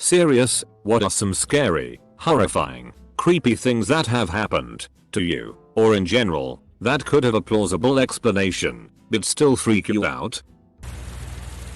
Serious, what are some scary, horrifying, creepy things that have happened to you, or in general, that could have a plausible explanation, but still freak you out?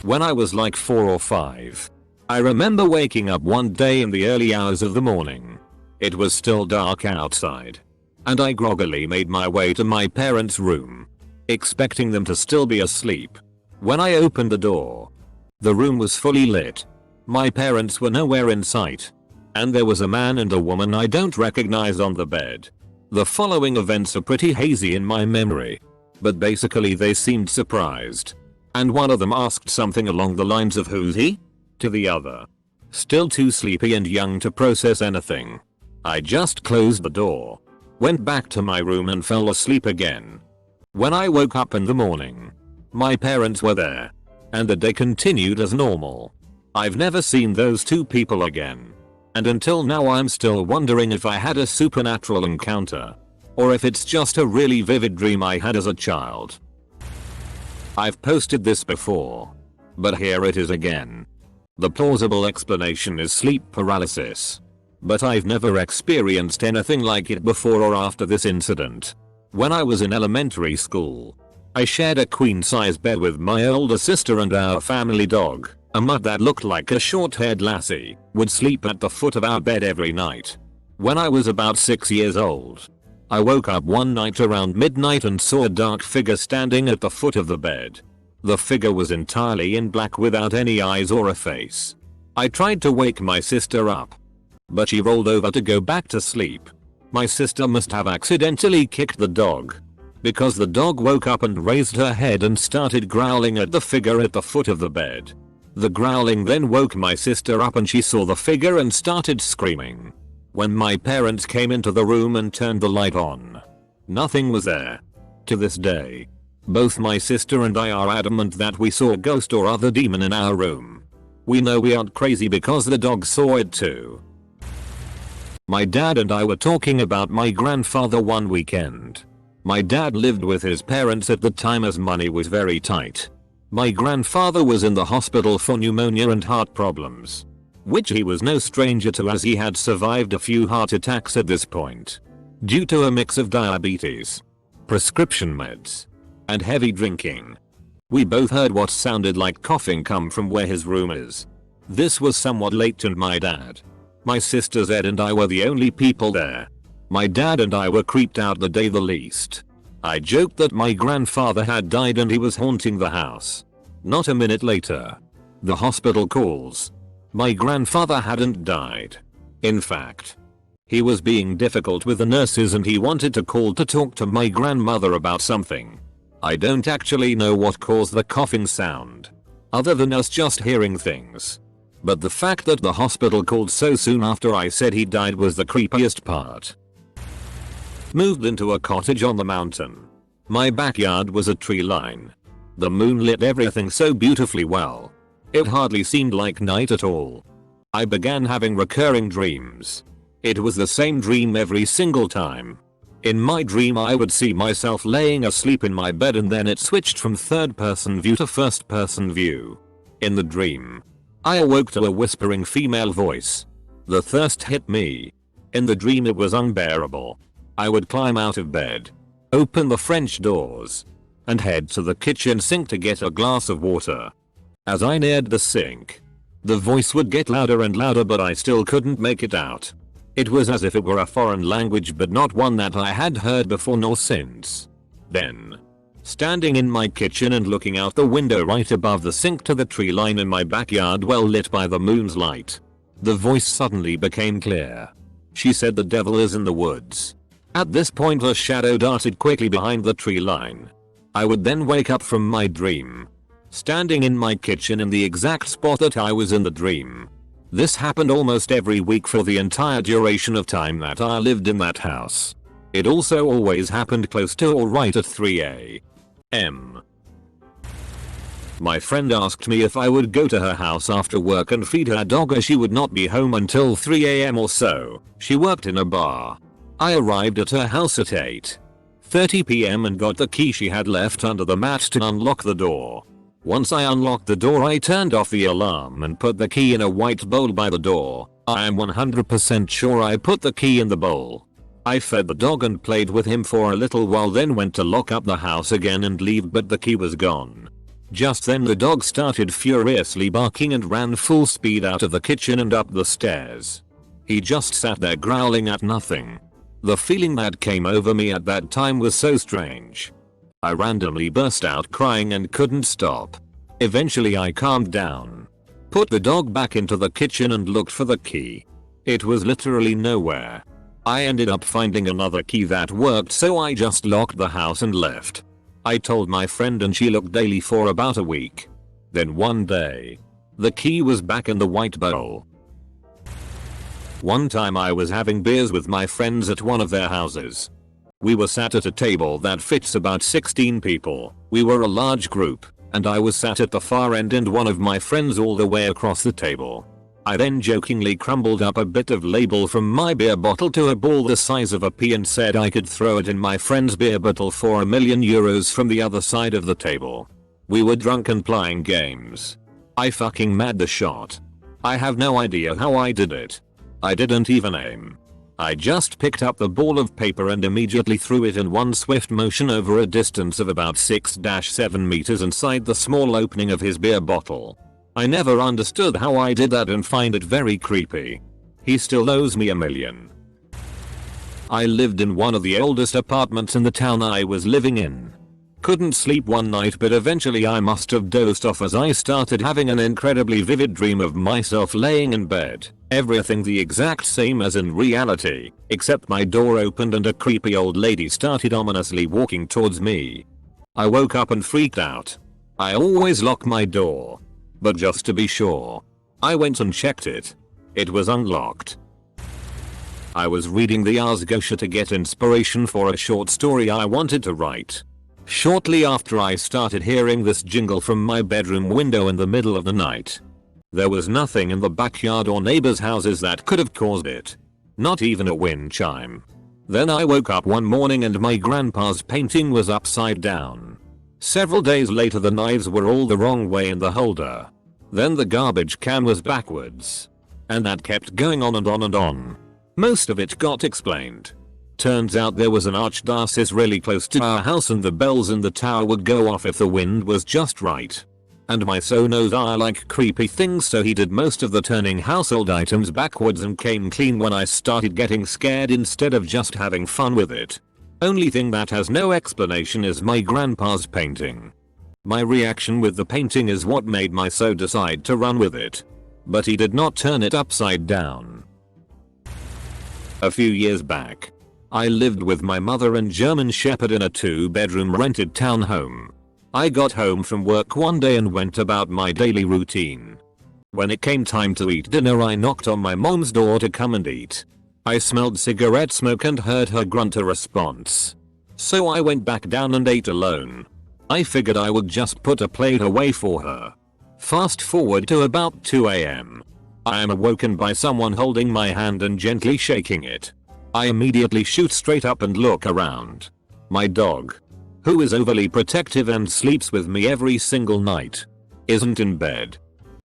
When I was like 4 or 5, I remember waking up one day in the early hours of the morning. It was still dark outside, and I groggily made my way to my parents' room, expecting them to still be asleep. When I opened the door, the room was fully lit. My parents were nowhere in sight, and there was a man and a woman I don't recognize on the bed. The following events are pretty hazy in my memory, but basically they seemed surprised, and one of them asked something along the lines of "Who's he?" to the other. Still too sleepy and young to process anything, I just closed the door, went back to my room and fell asleep again. When I woke up in the morning, my parents were there, and the day continued as normal. I've never seen those two people again, and until now I'm still wondering if I had a supernatural encounter, or if it's just a really vivid dream I had as a child. I've posted this before, but here it is again. The plausible explanation is sleep paralysis, but I've never experienced anything like it before or after this incident. When I was in elementary school, I shared a queen-size bed with my older sister, and our family dog, a mutt that looked like a short-haired lassie, would sleep at the foot of our bed every night. When I was about 6 years old, I woke up one night around midnight and saw a dark figure standing at the foot of the bed. The figure was entirely in black without any eyes or a face. I tried to wake my sister up, but she rolled over to go back to sleep. My sister must have accidentally kicked the dog, because the dog woke up and raised her head and started growling at the figure at the foot of the bed. The growling then woke my sister up and she saw the figure and started screaming. When my parents came into the room and turned the light on, nothing was there. To this day, both my sister and I are adamant that we saw a ghost or other demon in our room. We know we aren't crazy because the dog saw it too. My dad and I were talking about my grandfather one weekend. My dad lived with his parents at the time as money was very tight. My grandfather was in the hospital for pneumonia and heart problems, which he was no stranger to as he had survived a few heart attacks at this point, due to a mix of diabetes, prescription meds, and heavy drinking. We both heard what sounded like coughing come from where his room is. This was somewhat late and my dad, my sister Zed and I were the only people there. My dad and I were creeped out the day the least. I joked that my grandfather had died and he was haunting the house. Not a minute later, the hospital calls. My grandfather hadn't died. In fact, he was being difficult with the nurses and he wanted to call to talk to my grandmother about something. I don't actually know what caused the coughing sound, other than us just hearing things. But the fact that the hospital called so soon after I said he died was the creepiest part. Moved into a cottage on the mountain. My backyard was a tree line. The moon lit everything so beautifully well. It hardly seemed like night at all. I began having recurring dreams. It was the same dream every single time. In my dream I would see myself laying asleep in my bed and then it switched from third person view to first person view. In the dream, I awoke to a whispering female voice. The thirst hit me. In the dream it was unbearable. I would climb out of bed, open the French doors, and head to the kitchen sink to get a glass of water. As I neared the sink, the voice would get louder and louder but I still couldn't make it out. It was as if it were a foreign language but not one that I had heard before nor since. Then, standing in my kitchen and looking out the window right above the sink to the tree line in my backyard well lit by the moon's light, the voice suddenly became clear. She said the devil is in the woods. At this point a shadow darted quickly behind the tree line. I would then wake up from my dream, standing in my kitchen in the exact spot that I was in the dream. This happened almost every week for the entire duration of time that I lived in that house. It also always happened close to or right at 3 a.m. My friend asked me if I would go to her house after work and feed her dog as she would not be home until 3 a.m. or so. She worked in a bar. I arrived at her house at 8:30 p.m. and got the key she had left under the mat to unlock the door. Once I unlocked the door, I turned off the alarm and put the key in a white bowl by the door. I am 100% sure I put the key in the bowl. I fed the dog and played with him for a little while, then went to lock up the house again and leave, but the key was gone. Just then the dog started furiously barking and ran full speed out of the kitchen and up the stairs. He just sat there growling at nothing. The feeling that came over me at that time was so strange. I randomly burst out crying and couldn't stop. Eventually I calmed down, put the dog back into the kitchen and looked for the key. It was literally nowhere. I ended up finding another key that worked, so I just locked the house and left. I told my friend and she looked daily for about a week. Then one day, the key was back in the white bowl. One time I was having beers with my friends at one of their houses. We were sat at a table that fits about 16 people. We were a large group, and I was sat at the far end and one of my friends all the way across the table. I then jokingly crumbled up a bit of label from my beer bottle to a ball the size of a pea and said I could throw it in my friend's beer bottle for €1,000,000 from the other side of the table. We were drunk and playing games. I fucking made the shot. I have no idea how I did it. I didn't even aim. I just picked up the ball of paper and immediately threw it in one swift motion over a distance of about 6-7 meters inside the small opening of his beer bottle. I never understood how I did that and find it very creepy. He still owes me $1 million. I lived in one of the oldest apartments in the town I was living in. Couldn't sleep one night, but eventually I must have dozed off as I started having an incredibly vivid dream of myself laying in bed. Everything the exact same as in reality, except my door opened and a creepy old lady started ominously walking towards me. I woke up and freaked out. I always lock my door. But just to be sure, I went and checked it. It was unlocked. I was reading the AskReddit to get inspiration for a short story I wanted to write. Shortly after I started hearing this jingle from my bedroom window in the middle of the night. There was nothing in the backyard or neighbors' houses that could have caused it. Not even a wind chime. Then I woke up one morning and my grandpa's painting was upside down. Several days later the knives were all the wrong way in the holder. Then the garbage can was backwards. And that kept going on and on and on. Most of it got explained. Turns out there was an archdiocese really close to our house and the bells in the tower would go off if the wind was just right. And my son knows I like creepy things, so he did most of the turning household items backwards and came clean when I started getting scared instead of just having fun with it. Only thing that has no explanation is my grandpa's painting. My reaction with the painting is what made my son decide to run with it. But he did not turn it upside down. A few years back, I lived with my mother and German Shepherd in a 2-bedroom rented townhome. I got home from work one day and went about my daily routine. When it came time to eat dinner, I knocked on my mom's door to come and eat. I smelled cigarette smoke and heard her grunt a response. So I went back down and ate alone. I figured I would just put a plate away for her. Fast forward to about 2 AM. I am awoken by someone holding my hand and gently shaking it. I immediately shoot straight up and look around. My dog, who is overly protective and sleeps with me every single night, isn't in bed.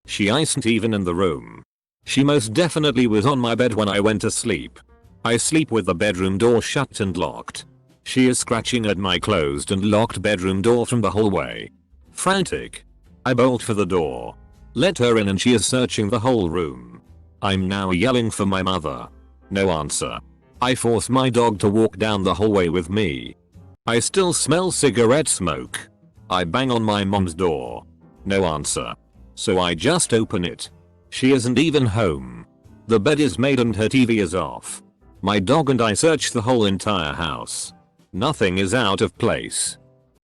She isn't even in the room. She most definitely was on my bed when I went to sleep. I sleep with the bedroom door shut and locked. She is scratching at my closed and locked bedroom door from the hallway. Frantic, I bolt for the door, let her in, and she is searching the whole room. I'm now yelling for my mother. No answer. I force my dog to walk down the hallway with me. I still smell cigarette smoke. I bang on my mom's door. No answer. So I just open it. She isn't even home. The bed is made and her TV is off. My dog and I search the whole entire house. Nothing is out of place.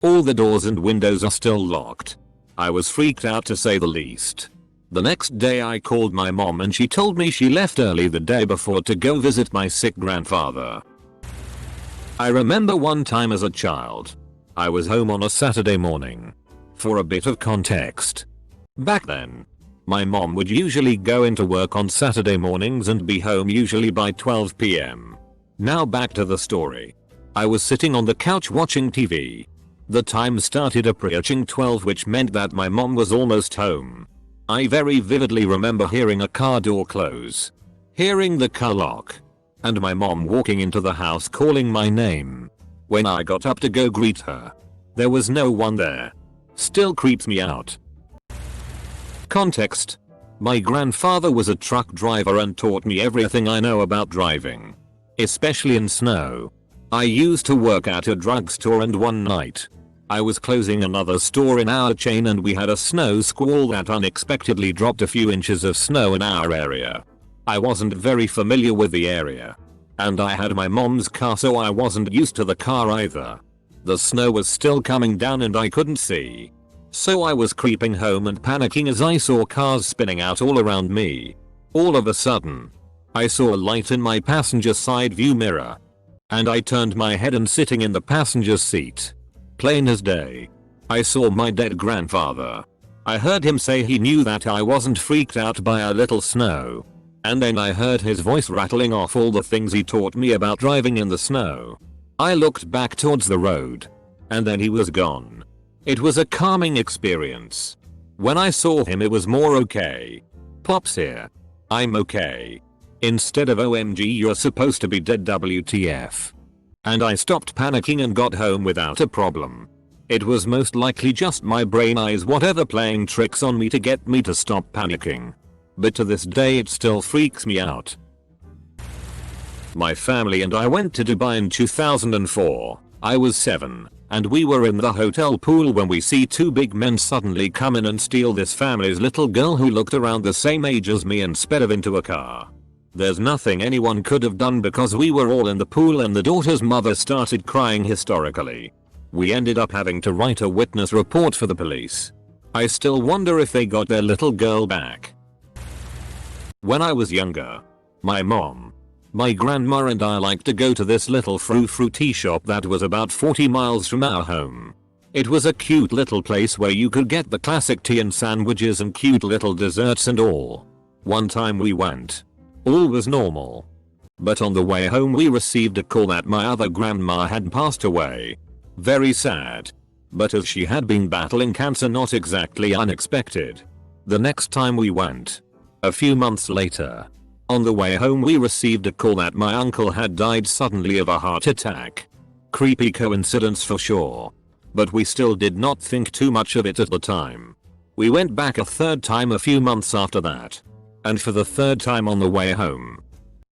All the doors and windows are still locked. I was freaked out to say the least. The next day I called my mom and she told me she left early the day before to go visit my sick grandfather. I remember one time as a child, I was home on a Saturday morning. For a bit of context, back then, my mom would usually go into work on Saturday mornings and be home usually by 12 PM. Now back to the story. I was sitting on the couch watching TV. The time started approaching 12, which meant that my mom was almost home. I very vividly remember hearing a car door close, hearing the car lock, and my mom walking into the house calling my name. When I got up to go greet her, there was no one there. Still creeps me out. Context: my grandfather was a truck driver and taught me everything I know about driving, especially in snow. I used to work at a drugstore, and one night I was closing another store in our chain and we had a snow squall that unexpectedly dropped a few inches of snow in our area. I wasn't very familiar with the area, and I had my mom's car, so I wasn't used to the car either. The snow was still coming down and I couldn't see, so I was creeping home and panicking as I saw cars spinning out all around me. All of a sudden, I saw a light in my passenger side view mirror, and I turned my head, and sitting in the passenger seat, plain as day, I saw my dead grandfather. I heard him say he knew that I wasn't freaked out by a little snow, and then I heard his voice rattling off all the things he taught me about driving in the snow. I looked back towards the road, and then he was gone. It was a calming experience. When I saw him, it was more okay. Pops here. I'm okay, instead of OMG you're supposed to be dead WTF. And I stopped panicking and got home without a problem. It was most likely just my brain eyes whatever playing tricks on me to get me to stop panicking. But to this day it still freaks me out. My family and I went to Dubai in 2004. I was 7, and we were in the hotel pool when we see two big men suddenly come in and steal this family's little girl who looked around the same age as me and sped her into a car. There's nothing anyone could have done because we were all in the pool, and the daughter's mother started crying hysterically. We ended up having to write a witness report for the police. I still wonder if they got their little girl back. When I was younger, my mom, my grandma and I liked to go to this little fruity shop that was about 40 miles from our home. It was a cute little place where you could get the classic tea and sandwiches and cute little desserts and all. One time we went. All was normal. But on the way home we received a call that my other grandma had passed away. Very sad. But as she had been battling cancer, not exactly unexpected. The next time we went, a few months later, on the way home we received a call that my uncle had died suddenly of a heart attack. Creepy coincidence for sure. But we still did not think too much of it at the time. We went back a third time a few months after that. And for the third time on the way home,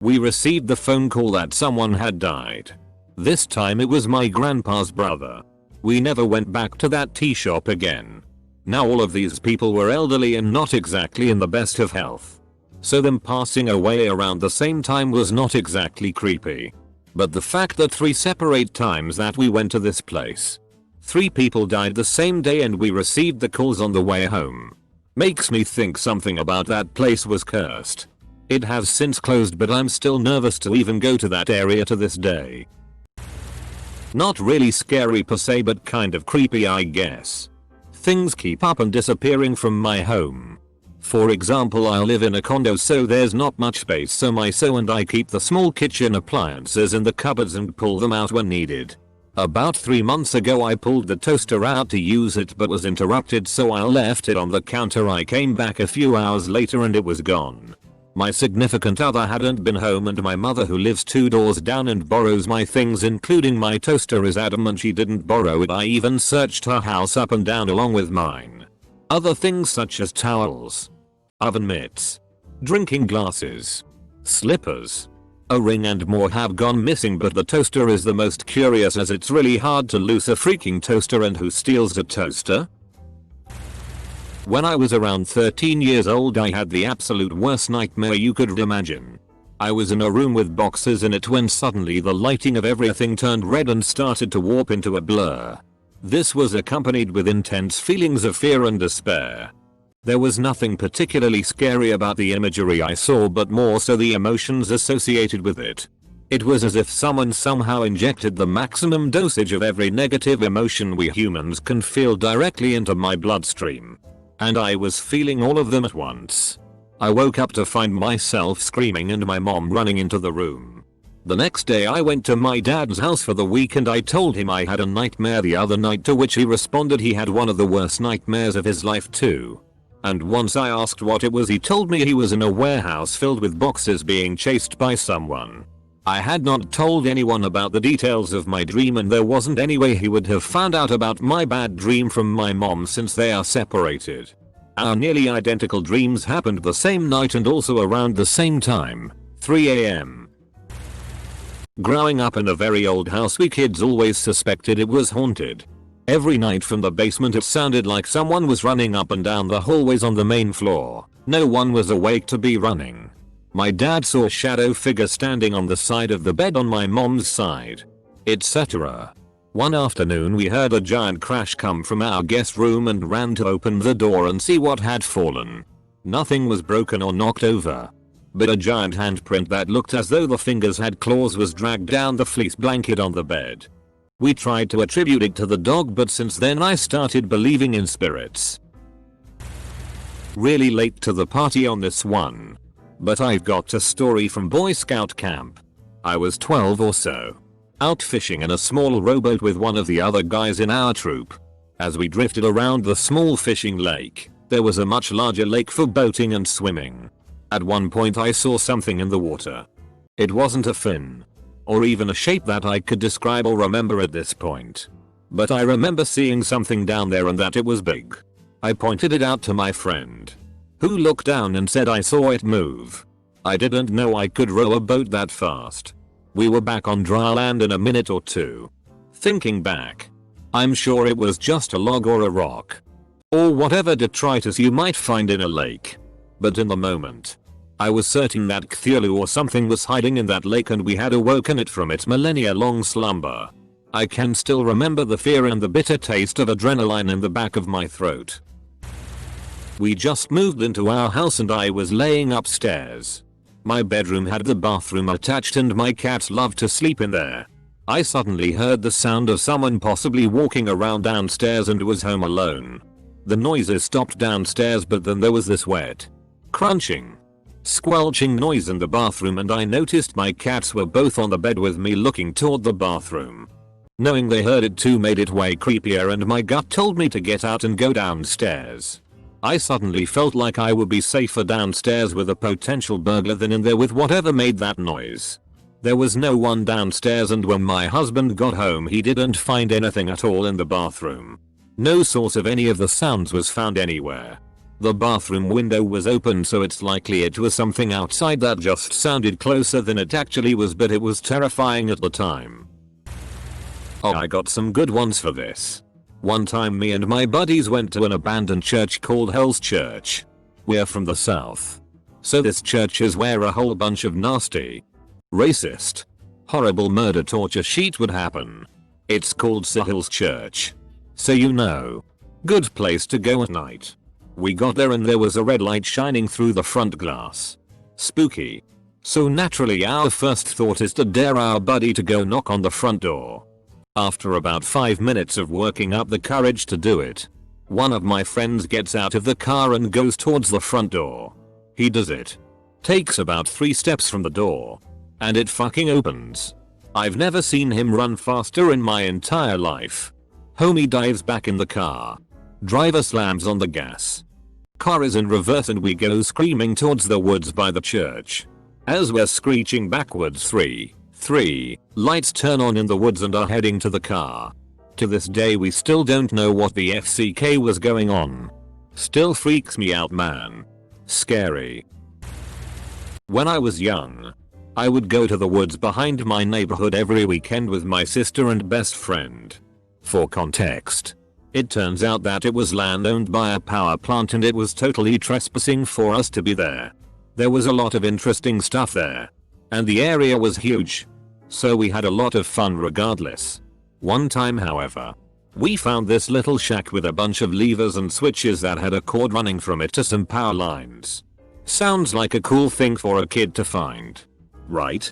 we received the phone call that someone had died. This time it was my grandpa's brother. We never went back to that tea shop again. Now all of these people were elderly and not exactly in the best of health, so them passing away around the same time was not exactly creepy. But the fact that 3 separate times that we went to this place, 3 people died the same day and we received the calls on the way home, makes me think something about that place was cursed. It has since closed, but I'm still nervous to even go to that area to this day. Not really scary per se, but kind of creepy I guess. Things keep up and disappearing from my home. For example, I live in a condo, so there's not much space, so my so and I keep the small kitchen appliances in the cupboards and pull them out when needed. About 3 months ago I pulled the toaster out to use it but was interrupted, so I left it on the counter. I came back a few hours later and it was gone. My significant other hadn't been home, and my mother, who lives 2 doors down and borrows my things including my toaster, is adamant she didn't borrow it. I even searched her house up and down along with mine. Other things such as towels, oven mitts, drinking glasses, slippers, a ring and more have gone missing, but the toaster is the most curious as it's really hard to lose a freaking toaster, and who steals a toaster? When I was around 13 years old I had the absolute worst nightmare you could imagine. I was in a room with boxes in it when suddenly the lighting of everything turned red and started to warp into a blur. This was accompanied with intense feelings of fear and despair. There was nothing particularly scary about the imagery I saw, but more so the emotions associated with it. It was as if someone somehow injected the maximum dosage of every negative emotion we humans can feel directly into my bloodstream. And I was feeling all of them at once. I woke up to find myself screaming and my mom running into the room. The next day I went to my dad's house for the weekend. I told him I had a nightmare the other night, to which he responded he had one of the worst nightmares of his life too. And once I asked what it was, he told me he was in a warehouse filled with boxes being chased by someone. I had not told anyone about the details of my dream, and there wasn't any way he would have found out about my bad dream from my mom since they are separated. Our nearly identical dreams happened the same night and also around the same time, 3 AM. Growing up in a very old house, we kids always suspected it was haunted. Every night from the basement it sounded like someone was running up and down the hallways on the main floor. No one was awake to be running. My dad saw a shadow figure standing on the side of the bed on my mom's side, etc. One afternoon we heard a giant crash come from our guest room and ran to open the door and see what had fallen. Nothing was broken or knocked over, but a giant handprint that looked as though the fingers had claws was dragged down the fleece blanket on the bed. We tried to attribute it to the dog, but since then I started believing in spirits. Really late to the party on this one, but I've got a story from Boy Scout camp. I was 12 or so, out fishing in a small rowboat with one of the other guys in our troop. As we drifted around the small fishing lake, there was a much larger lake for boating and swimming. At one point I saw something in the water. It wasn't a fin, or even a shape that I could describe or remember at this point. But I remember seeing something down there and that it was big. I pointed it out to my friend, who looked down and said I saw it move. I didn't know I could row a boat that fast. We were back on dry land in a minute or two. Thinking back, I'm sure it was just a log or a rock, or whatever detritus you might find in a lake. But in the moment, I was certain that Cthulhu or something was hiding in that lake and we had awoken it from its millennia-long slumber. I can still remember the fear and the bitter taste of adrenaline in the back of my throat. We just moved into our house and I was laying upstairs. My bedroom had the bathroom attached and my cats loved to sleep in there. I suddenly heard the sound of someone possibly walking around downstairs and was home alone. The noises stopped downstairs, but then there was this wet, crunching, squelching noise in the bathroom, and I noticed my cats were both on the bed with me looking toward the bathroom. Knowing they heard it too made it way creepier, and my gut told me to get out and go downstairs. I suddenly felt like I would be safer downstairs with a potential burglar than in there with whatever made that noise. There was no one downstairs, and when my husband got home he didn't find anything at all in the bathroom. No source of any of the sounds was found anywhere. The bathroom window was open, so it's likely it was something outside that just sounded closer than it actually was, but it was terrifying at the time. Oh, I got some good ones for this. One time me and my buddies went to an abandoned church called Hell's Church. We're from the south, so this church is where a whole bunch of nasty, racist, horrible murder torture shit would happen. It's called Hell's Church, so you know, good place to go at night. We got there and there was a red light shining through the front glass. Spooky. So naturally our first thought is to dare our buddy to go knock on the front door. After about 5 minutes of working up the courage to do it, one of my friends gets out of the car and goes towards the front door. He does it. Takes about 3 steps from the door, and it fucking opens. I've never seen him run faster in my entire life. Homie dives back in the car. Driver slams on the gas. Car is in reverse and we go screaming towards the woods by the church. As we're screeching backwards, three lights turn on in the woods and are heading to the car. To this day we still don't know what the FCK was going on. Still freaks me out, man. Scary. When I was young, I would go to the woods behind my neighborhood every weekend with my sister and best friend. For context, it turns out that it was land owned by a power plant and it was totally trespassing for us to be there. There was a lot of interesting stuff there, and the area was huge, so we had a lot of fun regardless. One time, however, we found this little shack with a bunch of levers and switches that had a cord running from it to some power lines. Sounds like a cool thing for a kid to find, right?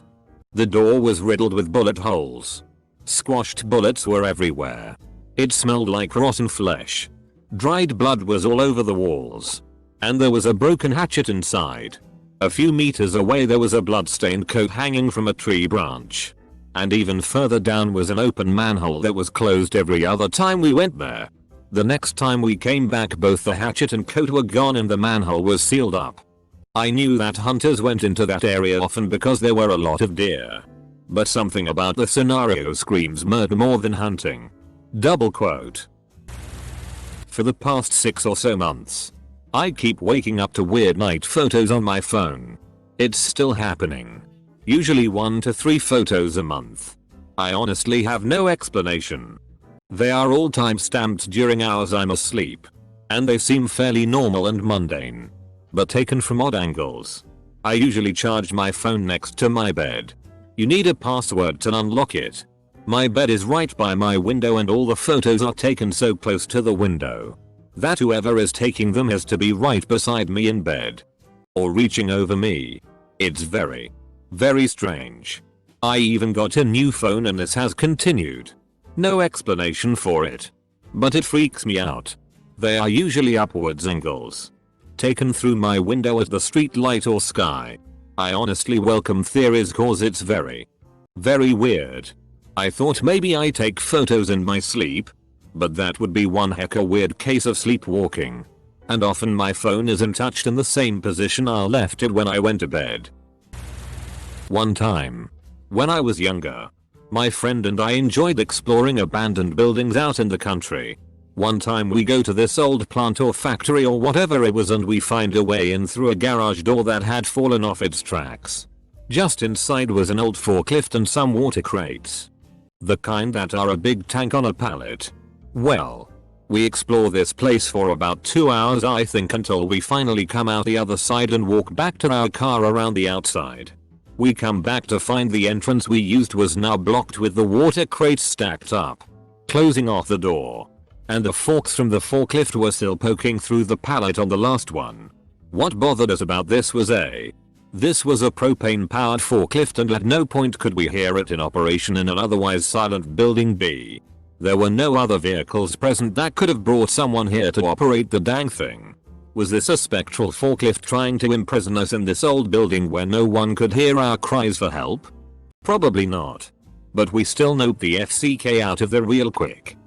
The door was riddled with bullet holes. Squashed bullets were everywhere. It smelled like rotten flesh. Dried blood was all over the walls. And there was a broken hatchet inside. A few meters away there was a bloodstained coat hanging from a tree branch. And even further down was an open manhole that was closed every other time we went there. The next time we came back both the hatchet and coat were gone and the manhole was sealed up. I knew that hunters went into that area often because there were a lot of deer. But something about the scenario screams murder more than hunting. Double quote. For the past 6 or so months, I keep waking up to weird night photos on my phone. It's still happening. Usually 1 to 3 photos a month. I honestly have no explanation. They are all time-stamped during hours I'm asleep. And they seem fairly normal and mundane. But taken from odd angles. I usually charge my phone next to my bed. You need a password to unlock it. My bed is right by my window and all the photos are taken so close to the window that whoever is taking them has to be right beside me in bed. Or reaching over me. It's very, very strange. I even got a new phone and this has continued. No explanation for it. But it freaks me out. They are usually upwards angles. Taken through my window at the street light or sky. I honestly welcome theories cause it's very, very weird. I thought maybe I take photos in my sleep. But that would be one heck a weird case of sleepwalking. And often my phone isn't touched in the same position I left it when I went to bed. One time, when I was younger, my friend and I enjoyed exploring abandoned buildings out in the country. One time we go to this old plant or factory or whatever it was and we find a way in through a garage door that had fallen off its tracks. Just inside was an old forklift and some water crates. The kind that are a big tank on a pallet. Well, we explore this place for about 2 hours I think until we finally come out the other side and walk back to our car around the outside. We come back to find the entrance we used was now blocked with the water crates stacked up, closing off the door. And the forks from the forklift were still poking through the pallet on the last one. What bothered us about this was this was a propane powered forklift and at no point could we hear it in operation in an otherwise silent building. B. There were no other vehicles present that could have brought someone here to operate the dang thing. Was this a spectral forklift trying to imprison us in this old building where no one could hear our cries for help? Probably not. But we still note the FCK out of there real quick.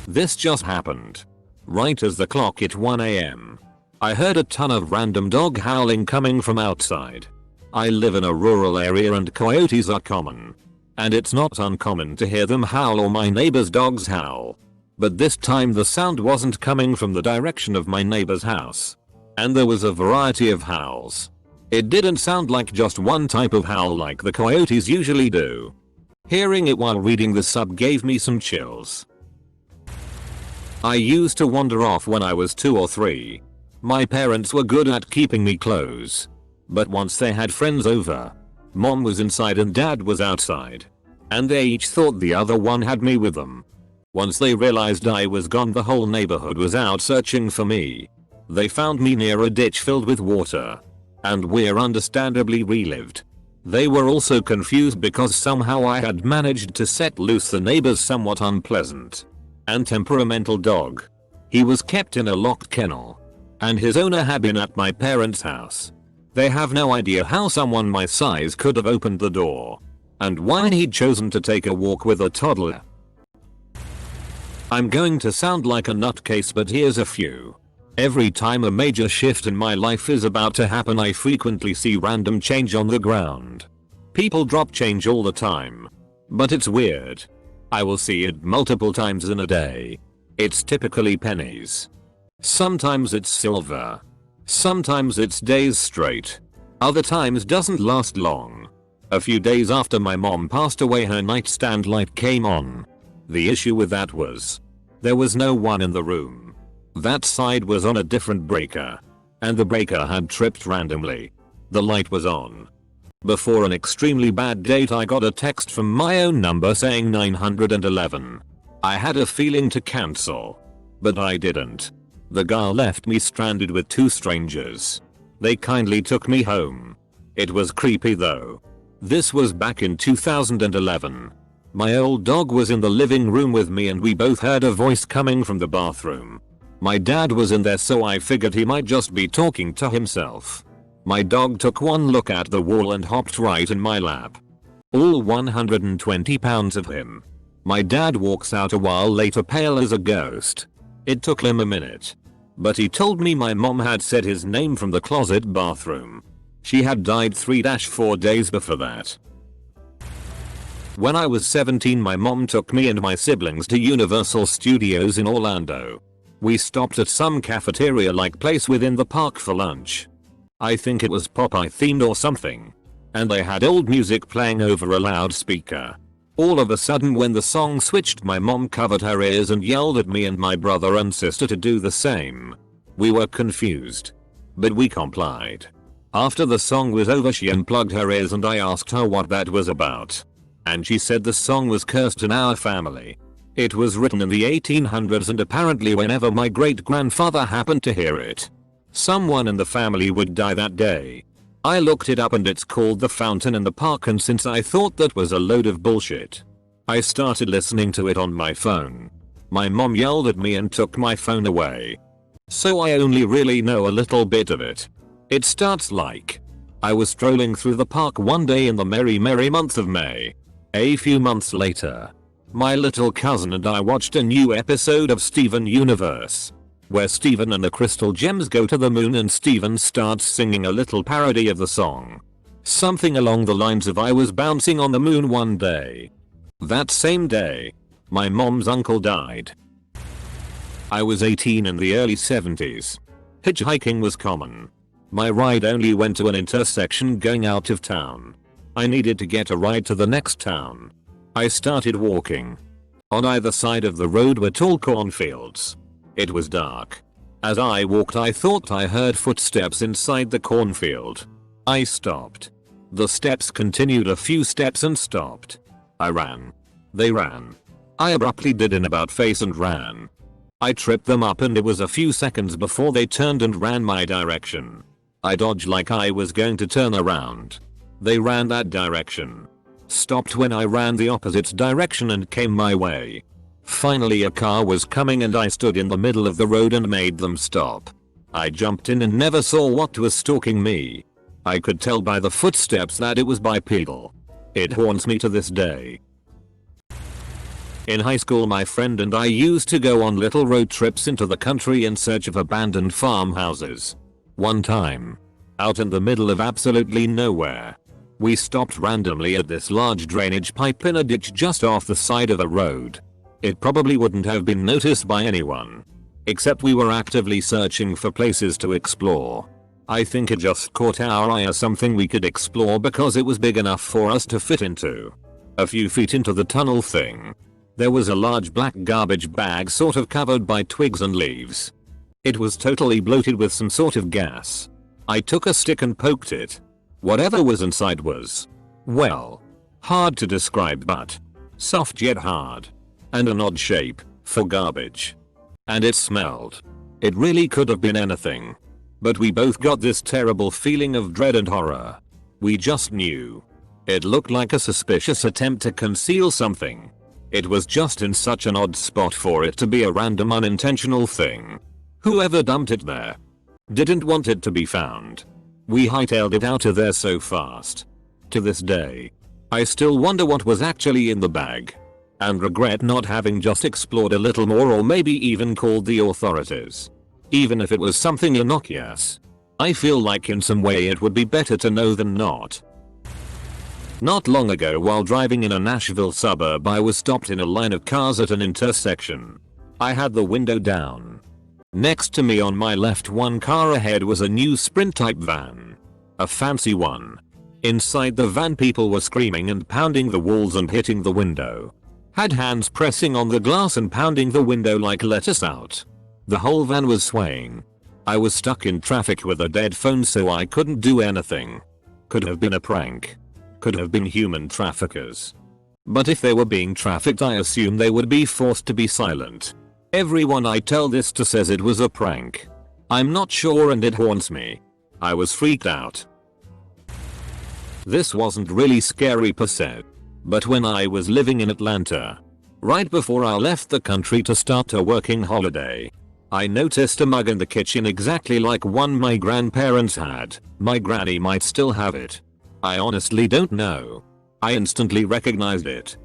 This just happened. Right as the clock hit 1 AM. I heard a ton of random dog howling coming from outside. I live in a rural area and coyotes are common. And it's not uncommon to hear them howl or my neighbor's dogs howl. But this time the sound wasn't coming from the direction of my neighbor's house. And there was a variety of howls. It didn't sound like just one type of howl like the coyotes usually do. Hearing it while reading the sub gave me some chills. I used to wander off when I was 2 or 3. My parents were good at keeping me close. But once they had friends over, Mom was inside and Dad was outside. And they each thought the other one had me with them. Once they realized I was gone the whole neighborhood was out searching for me. They found me near a ditch filled with water. And we're understandably relived. They were also confused because somehow I had managed to set loose the neighbor's somewhat unpleasant and temperamental dog. He was kept in a locked kennel. And his owner had been at my parents' house. They have no idea how someone my size could have opened the door. And why he'd chosen to take a walk with a toddler. I'm going to sound like a nutcase but here's a few. Every time a major shift in my life is about to happen I frequently see random change on the ground. People drop change all the time. But it's weird. I will see it multiple times in a day. It's typically pennies. Sometimes it's silver. Sometimes it's days straight. Other times doesn't last long. A few days after my mom passed away her nightstand light came on. The issue with that was there was no one in the room. That side was on a different breaker. And the breaker had tripped randomly. The light was on. Before an extremely bad date I got a text from my own number saying 911. I had a feeling to cancel. But I didn't. The guy left me stranded with 2 strangers. They kindly took me home. It was creepy though. This was back in 2011. My old dog was in the living room with me and we both heard a voice coming from the bathroom. My dad was in there so I figured he might just be talking to himself. My dog took one look at the wall and hopped right in my lap. All 120 pounds of him. My dad walks out a while later pale as a ghost. It took him a minute. But he told me my mom had said his name from the closet bathroom. She had died 3-4 days before that. When I was 17, my mom took me and my siblings to Universal Studios in Orlando. We stopped at some cafeteria-like place within the park for lunch. I think it was Popeye themed or something. And they had old music playing over a loudspeaker. All of a sudden when the song switched, my mom covered her ears and yelled at me and my brother and sister to do the same. We were confused. But we complied. After the song was over, she unplugged her ears and I asked her what that was about. And she said the song was cursed in our family. It was written in the 1800s and apparently whenever my great-grandfather happened to hear it, someone in the family would die that day. I looked it up and it's called The Fountain in the Park, and since I thought that was a load of bullshit, I started listening to it on my phone. My mom yelled at me and took my phone away. So I only really know a little bit of it. It starts like, I was strolling through the park one day in the merry month of May. A few months later, my little cousin and I watched a new episode of Steven Universe, where Steven and the Crystal Gems go to the moon and Steven starts singing a little parody of the song. Something along the lines of I was bouncing on the moon one day. That same day, my mom's uncle died. I was 18 in the early 70s. Hitchhiking was common. My ride only went to an intersection going out of town. I needed to get a ride to the next town. I started walking. On either side of the road were tall cornfields. It was dark. As I walked, I thought I heard footsteps inside the cornfield. I stopped. The steps continued a few steps and stopped. I ran. They ran. I abruptly did an about face and ran. I tripped them up and it was a few seconds before they turned and ran my direction. I dodged like I was going to turn around. They ran that direction. Stopped when I ran the opposite direction and came my way. Finally a car was coming and I stood in the middle of the road and made them stop. I jumped in and never saw what was stalking me. I could tell by the footsteps that it was bipedal. It haunts me to this day. In high school, my friend and I used to go on little road trips into the country in search of abandoned farmhouses. One time, out in the middle of absolutely nowhere, we stopped randomly at this large drainage pipe in a ditch just off the side of a road. It probably wouldn't have been noticed by anyone, except we were actively searching for places to explore. I think it just caught our eye as something we could explore because it was big enough for us to fit into. A few feet into the tunnel thing, there was a large black garbage bag sort of covered by twigs and leaves. It was totally bloated with some sort of gas. I took a stick and poked it. Whatever was inside was, well, hard to describe but soft yet hard. And an odd shape for garbage. And it smelled. It really could have been anything. But we both got this terrible feeling of dread and horror. We just knew. It looked like a suspicious attempt to conceal something. It was just in such an odd spot for it to be a random unintentional thing. Whoever dumped it there didn't want it to be found. We hightailed it out of there so fast. To this day, I still wonder what was actually in the bag. And regret not having just explored a little more or maybe even called the authorities. Even if it was something innocuous, I feel like in some way it would be better to know than not. Not long ago, while driving in a Nashville suburb, I was stopped in a line of cars at an intersection. I had the window down. Next to me on my left, one car ahead was a new Sprint type van. A fancy one. Inside the van, people were screaming and pounding the walls and hitting the window. Had hands pressing on the glass and pounding the window like let us out. The whole van was swaying. I was stuck in traffic with a dead phone, so I couldn't do anything. Could have been a prank. Could have been human traffickers. But if they were being trafficked, I assume they would be forced to be silent. Everyone I tell this to says it was a prank. I'm not sure and it haunts me. I was freaked out. This wasn't really scary per se. But when I was living in Atlanta, right before I left the country to start a working holiday, I noticed a mug in the kitchen exactly like one my grandparents had. My granny might still have it. I honestly don't know. I instantly recognized it,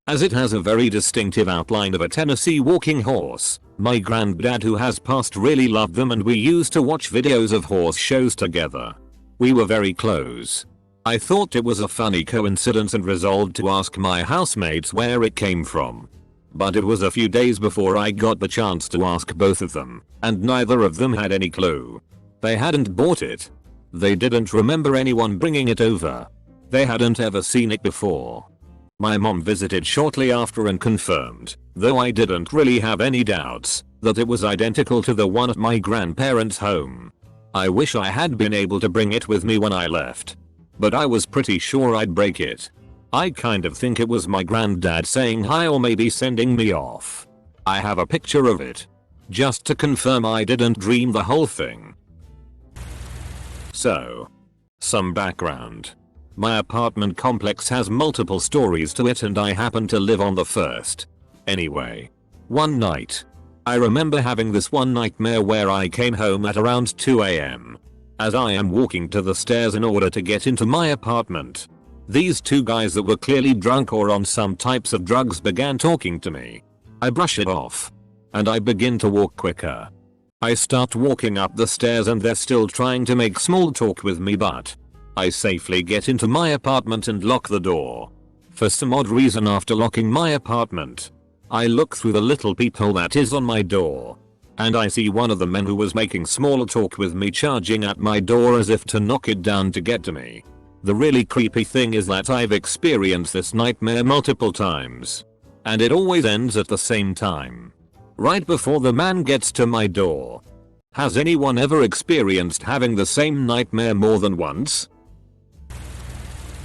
as it has a very distinctive outline of a Tennessee walking horse. My granddad, who has passed, really loved them, and we used to watch videos of horse shows together. We were very close. I thought it was a funny coincidence and resolved to ask my housemates where it came from. But it was a few days before I got the chance to ask both of them, and neither of them had any clue. They hadn't bought it. They didn't remember anyone bringing it over. They hadn't ever seen it before. My mom visited shortly after and confirmed, though I didn't really have any doubts, that it was identical to the one at my grandparents' home. I wish I had been able to bring it with me when I left, but I was pretty sure I'd break it. I kind of think it was my granddad saying hi, or maybe sending me off. I have a picture of it, just to confirm I didn't dream the whole thing. So, some background. My apartment complex has multiple stories to it, and I happen to live on the first. Anyway, one night, I remember having this one nightmare where I came home at around 2 AM. As I am walking to the stairs in order to get into my apartment, these two guys that were clearly drunk or on some types of drugs began talking to me. I brush it off, and I begin to walk quicker. I start walking up the stairs and they're still trying to make small talk with me, but I safely get into my apartment and lock the door. For some odd reason, after locking my apartment, I look through the little peephole that is on my door, and I see one of the men who was making small talk with me charging at my door as if to knock it down to get to me. The really creepy thing is that I've experienced this nightmare multiple times, and it always ends at the same time, right before the man gets to my door. Has anyone ever experienced having the same nightmare more than once?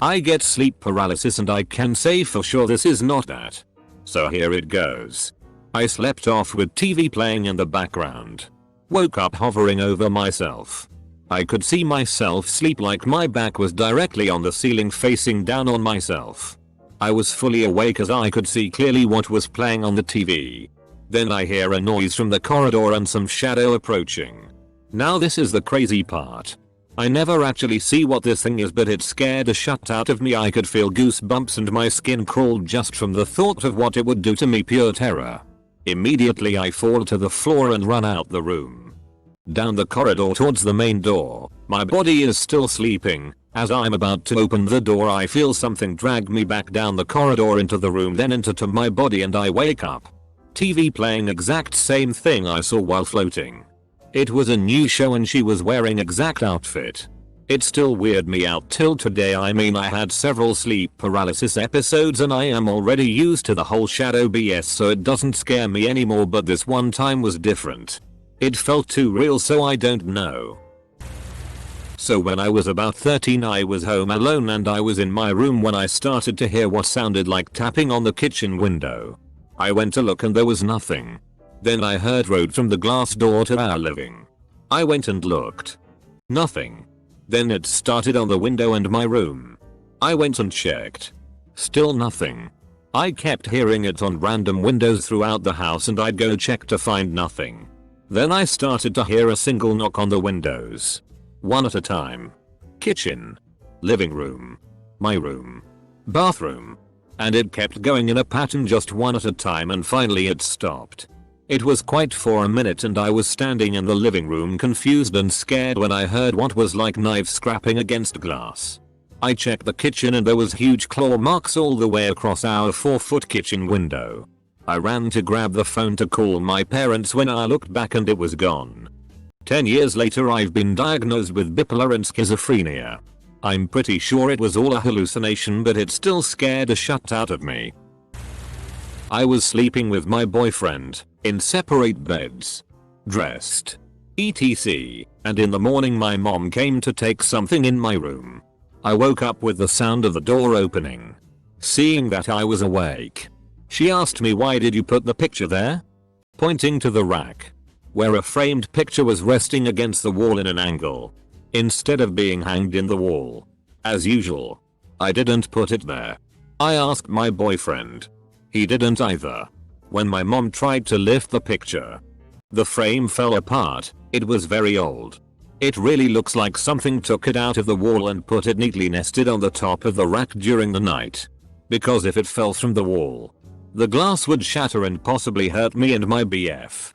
I get sleep paralysis, and I can say for sure this is not that. So here it goes. I slept off with TV playing in the background. Woke up hovering over myself. I could see myself sleep like my back was directly on the ceiling facing down on myself. I was fully awake as I could see clearly what was playing on the TV. Then I hear a noise from the corridor and some shadow approaching. Now this is the crazy part. I never actually see what this thing is, but it scared the shit out of me. I could feel goosebumps and my skin crawled just from the thought of what it would do to me. Pure terror. Immediately I fall to the floor and run out the room. Down the corridor towards the main door. My body is still sleeping. As I'm about to open the door, I feel something drag me back down the corridor into the room, then into my body, and I wake up. TV playing, exact same thing I saw while floating. It was a new show and she was wearing exact outfit. It still weirded me out till today. I mean, I had several sleep paralysis episodes and I am already used to the whole shadow BS, so it doesn't scare me anymore, but this one time was different. It felt too real, so I don't know. So when I was about 13, I was home alone and I was in my room when I started to hear what sounded like tapping on the kitchen window. I went to look and there was nothing. Then I heard road from the glass door to our living. I went and looked. Nothing. Then it started on the window and my room. I went and checked. Still nothing. I kept hearing it on random windows throughout the house and I'd go check to find nothing. Then I started to hear a single knock on the windows. One at a time. Kitchen. Living room. My room. Bathroom. And it kept going in a pattern, just one at a time, and finally it stopped. It was quiet for a minute and I was standing in the living room confused and scared when I heard what was like knives scrapping against glass. I checked the kitchen and there was huge claw marks all the way across our 4-foot kitchen window. I ran to grab the phone to call my parents when I looked back and it was gone. 10 years later I've been diagnosed with bipolar and schizophrenia. I'm pretty sure it was all a hallucination, but it still scared the shit out of me. I was sleeping with my boyfriend, in separate beds, dressed, etc. And in the morning my mom came to take something in my room. I woke up with the sound of the door opening. Seeing that I was awake, she asked me, "Why did you put the picture there?" Pointing to the rack, where a framed picture was resting against the wall in an angle, instead of being hanged in the wall. As usual, I didn't put it there. I asked my boyfriend. He didn't either. When my mom tried to lift the picture, The frame fell apart. It was very old. It really looks like something took it out of the wall and put it neatly nested on the top of the rack during the night. Because if it fell from the wall, the glass would shatter and possibly hurt me and my BF.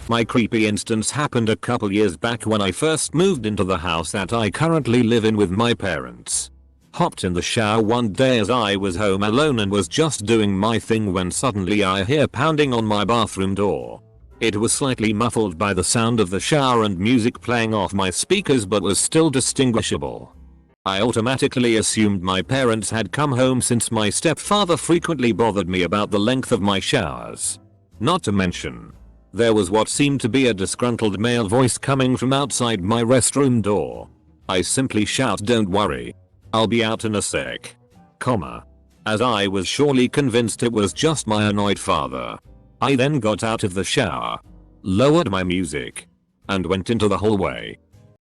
My creepy instance happened a couple years back when I first moved into the house that I currently live in with my parents. Hopped in the shower one day as I was home alone and was just doing my thing when suddenly I hear pounding on my bathroom door. It was slightly muffled by the sound of the shower and music playing off my speakers but was still distinguishable. I automatically assumed my parents had come home since my stepfather frequently bothered me about the length of my showers. Not to mention, there was what seemed to be a disgruntled male voice coming from outside my restroom door. I simply shout, "Don't worry, I'll be out in a sec." As I was surely convinced it was just my annoyed father. I then got out of the shower, lowered my music, and went into the hallway.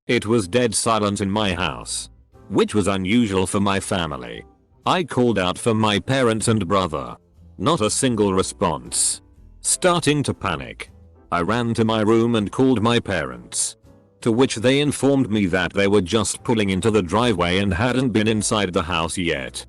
It was dead silent in my house, which was unusual for my family. I called out for my parents and brother. Not a single response. Starting to panic, I ran to my room and called my parents, to which they informed me that they were just pulling into the driveway and hadn't been inside the house yet.